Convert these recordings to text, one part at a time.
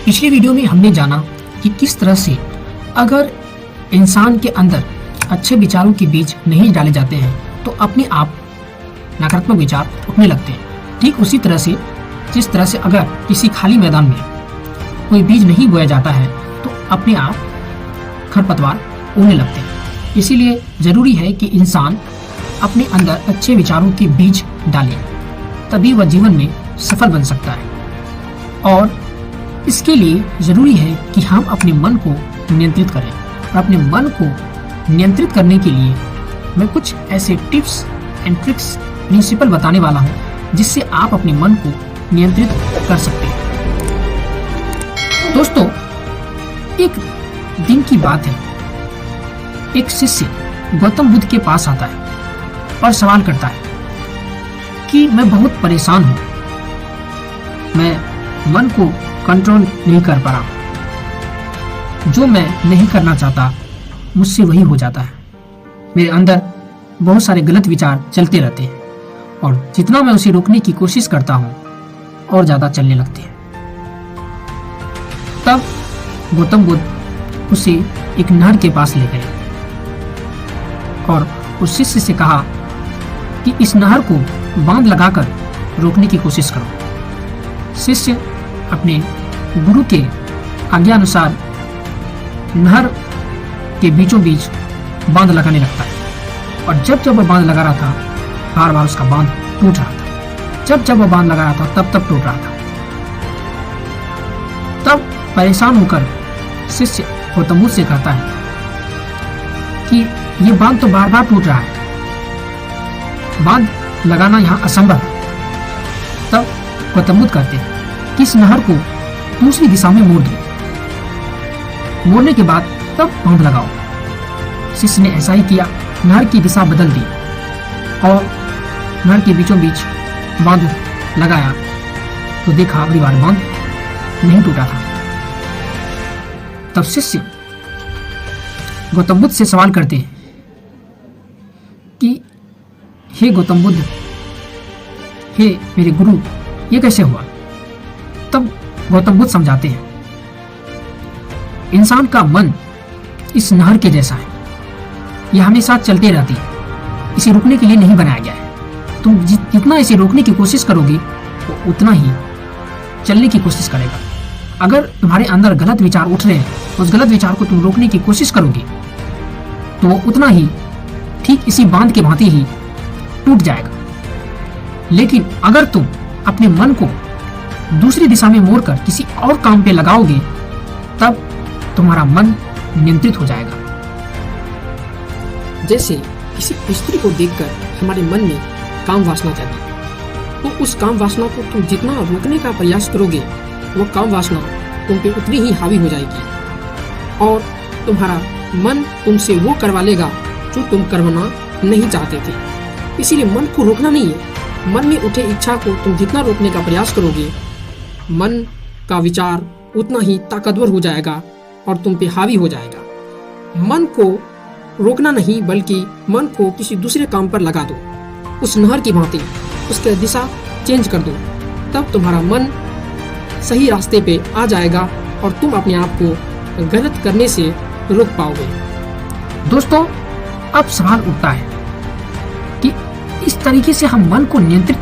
पिछली वीडियो में हमने जाना कि किस तरह से अगर इंसान के अंदर अच्छे विचारों के बीज नहीं डाले जाते हैं तो अपने आप नकारात्मक विचार उठने लगते हैं। ठीक उसी तरह से जिस तरह से अगर किसी खाली मैदान में कोई बीज नहीं बोया जाता है तो अपने आप खरपतवार उगने लगते हैं। इसीलिए जरूरी है कि इंसान अपने अंदर अच्छे विचारों के बीज डाले, तभी वह जीवन में सफल बन सकता है। और इसके लिए जरूरी है कि हम अपने मन को नियंत्रित करें। और अपने मन को नियंत्रित करने के लिए मैं कुछ ऐसे टिप्स एंड ट्रिक्स प्रिंसिपल बताने वाला हूं जिससे आप अपने मन को नियंत्रित कर सकते हैं। दोस्तों, एक दिन की बात है, एक शिष्य गौतम बुद्ध के पास आता है और सवाल करता है कि मैं बहुत परेशान हूं, मैं मन को कंट्रोल नहीं कर पा रहा, जो मैं नहीं करना चाहता मुझसे वही हो जाता है। मेरे अंदर बहुत सारे गलत विचार चलते रहते हैं और जितना मैं उसे रोकने की कोशिश करता हूं और ज्यादा चलने लगते हैं। तब गौतम बुद्ध उसे एक नहर के पास ले गए और उस शिष्य से कहा कि इस नहर को बांध लगाकर रोकने की कोशिश करो। शिष्य अपने गुरु के आज्ञा अनुसार नहर के बीचों बीच बांध लगाने लगता है और जब वह बांध लगा रहा था बार बार उसका बांध टूट रहा था। जब वह बांध लगा रहा था तब टूट रहा था। तब परेशान होकर शिष्य गौतम बुद्ध से कहता है कि ये बांध तो बार बार टूट रहा है, बांध लगाना यहाँ असंभव है। तब गौतम बुद्ध कहते हैं कि इस नहर को दूसरी दिशा में मोड़ दो, मोड़ने के बाद तब बांध लगाओ। शिष्य ने ऐसा ही किया, नहर की दिशा बदल दी और नहर के बीचों बीच बांध लगाया तो देखा अगली बार बांध नहीं टूटा था। तब शिष्य गौतम बुद्ध से सवाल करते हैं कि हे गौतम बुद्ध, हे मेरे गुरु, ये कैसे हुआ? तब गौतम बुद्ध समझाते हैं इंसान का मन इस नहर के जैसा है, यह हमेशा चलते रहती है, इसे रोकने के लिए नहीं बनाया गया है। तुम जितना इसे रोकने की कोशिश करोगे वो उतना ही चलने की कोशिश करेगा। अगर तुम्हारे अंदर गलत विचार उठ रहे हैं, उस गलत विचार को तुम रोकने की कोशिश करोगे तो वो उतना ही ठीक इसी बांध के भांति ही टूट जाएगा। लेकिन अगर तुम अपने मन को दूसरी दिशा में मोड़कर किसी और काम पे लगाओगे तब तुम्हारा मन नियंत्रित हो जाएगा। जैसे किसी स्त्री को देखकर हमारे मन में काम वासना जाती है, तो उस काम वासना को तुम जितना रोकने का प्रयास करोगे वो काम वासना तुम पे उतनी ही हावी हो जाएगी और तुम्हारा मन तुमसे वो करवा लेगा जो तुम करवाना नहीं चाहते थे। इसीलिए मन को रोकना नहीं है, मन में उठे इच्छा को तुम जितना रोकने का प्रयास करोगे मन का विचार उतना ही ताकतवर हो जाएगा और तुम पे हावी हो जाएगा। मन को रोकना नहीं बल्कि मन को किसी दूसरे काम पर लगा दो, उस नहर की भांति उसकी दिशा चेंज कर दो, तब तुम्हारा मन सही रास्ते पे आ जाएगा और तुम अपने आप को गलत करने से रोक पाओगे। दोस्तों, अब सवाल उठता है कि इस तरीके से हम मन को नियंत्रित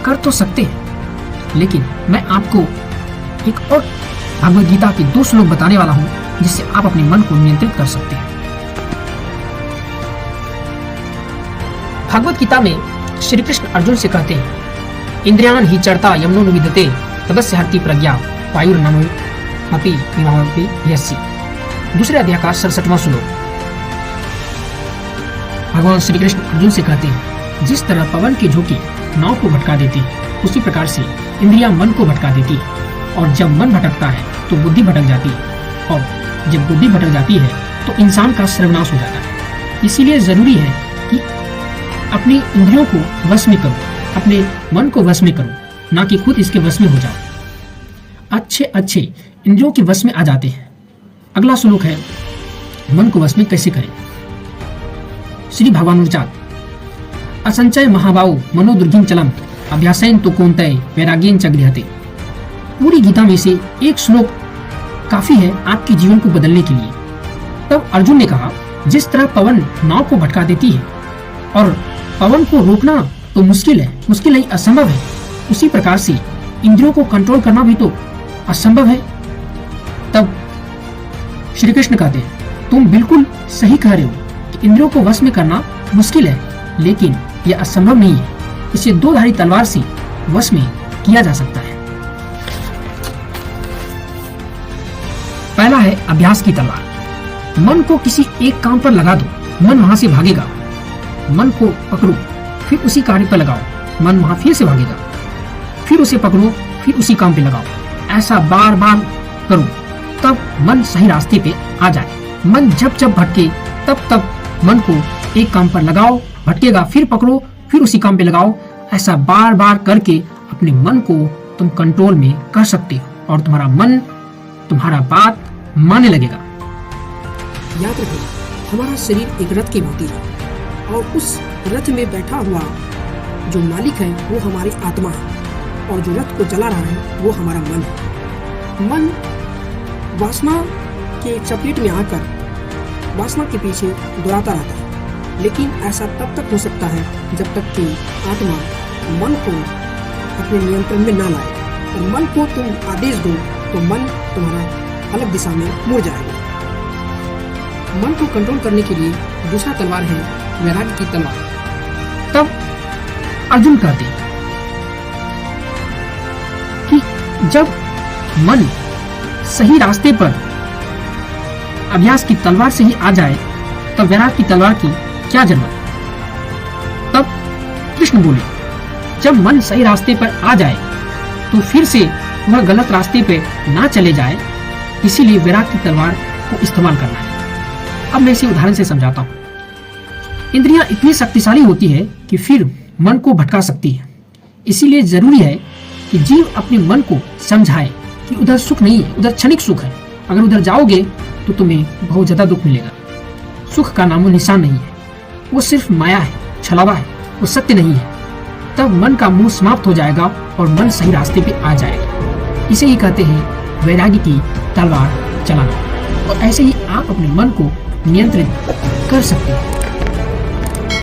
कर तो सकते हैं, लेकिन मैं आपको एक और भगवद गीता के 2 श्लोक बताने वाला हूं जिससे आप अपने मन को नियंत्रित कर सकते हैं। भगवद गीता में श्री कृष्ण अर्जुन से कहते हैं इंद्रियान ही चरता यमनो विदते तदस्य हरति प्रज्ञा वायुर्नमो अपि विभावति यस्य। दूसरे अध्याय का 67वां श्लोक। भगवान श्री कृष्ण अर्जुन से कहते हैं जिस तरह पवन की झोंकी नाव को भटका देती है उसी प्रकार से इंद्रियां मन को भटका देती है और जब मन भटकता है तो बुद्धि भटक जाती है और जब बुद्धि भटक जाती है तो इंसान का सर्वनाश हो जाता है। इसीलिए जरूरी है कि अपनी इंद्रियों को वश में करो, अपने मन को वश में करो, ना कि खुद इसके वश में हो जाओ। अच्छे इंद्रियों के वश में आ जाते हैं। अगला श्लोक है मन को वश में कैसे करें। श्री भगवान असंचय महाबाहु मनो दुर्गिन चलम अभ्यासेन तो कौनतय वैराग्येन च गृह्यते। पूरी गीता में से एक श्लोक काफी है आपके जीवन को बदलने के लिए। तब अर्जुन ने कहा, जिस तरह पवन नाव को भटका देती है और पवन को रोकना तो मुश्किल है, असंभव है, उसी प्रकार से इंद्रियों को कंट्रोल करना भी तो असंभव है। तब श्री कृष्ण कहते हैं, तुम बिल्कुल सही कह रहे हो कि इंद्रियों को वश में करना मुश्किल है, लेकिन यह असंभव नहीं है। इसे दो धारी तलवार से वश में किया जा सकता है। पहला है अभ्यास की तलवार। मन को किसी एक काम पर लगा दो, मन वहां से भागेगा। मन को पकड़ो, फिर उसी कार्य पर लगाओ, मन वहां फिर से भागेगा। फिर उसे पकड़ो, फिर उसी काम पे लगाओ। ऐसा बार बार करो, तब मन सही रास्ते पे आ जाए। मन जब जब भटके तब मन को एक काम पर लगाओ, भटकेगा, फिर पकड़ो, फिर उसी काम पे लगाओ। ऐसा बार बार करके अपने मन को तुम कंट्रोल में कर सकते हो और तुम्हारा मन तुम्हारा बात मानने लगेगा। याद रखो, हमारा शरीर एक रथ की भांति है और उस रथ में बैठा हुआ जो मालिक है वो हमारी आत्मा है और जो रथ को चला रहा है वो हमारा मन है। मन वासना के चपेट में आकर वासना के पीछे दौड़ाता रहता है, लेकिन ऐसा तब तक हो सकता है जब तक कि आत्मा मन को अपने नियंत्रण में ना लाए। और मन को तुम आदेश दो तो मन तुम्हारा अलग दिशा में मुड़ जाएगा। मन को कंट्रोल करने के लिए दूसरा तलवार है वैराग्य की तलवार। तब अर्जुन कहते कि जब मन सही रास्ते पर अभ्यास की तलवार से ही आ जाए तब वैराग्य की तलवार की क्या जरूरत। तब कृष्ण बोले, जब मन सही रास्ते पर आ जाए तो फिर से वह गलत रास्ते पे ना चले जाए, इसीलिए वैराग्य की तलवार को इस्तेमाल करना है। अब मैं इसे उदाहरण से समझाता हूँ। इंद्रियां इतनी शक्तिशाली होती है कि फिर मन को भटका सकती है। इसीलिए जरूरी है कि जीव अपने मन को समझाए कि उधर सुख नहीं है, उधर क्षणिक सुख है। अगर उधर जाओगे तो तुम्हें बहुत ज्यादा दुख मिलेगा। सुख का नामो निशान नहीं है, वो सिर्फ माया है, छलावा है, वो सत्य नहीं है। तब मन का मोह समाप्त हो जाएगा और मन सही रास्ते पे आ जाएगा। इसे ही कहते हैं वैराग्य की तलवार चलाना। और ऐसे ही आप अपने मन को नियंत्रित कर सकते हैं।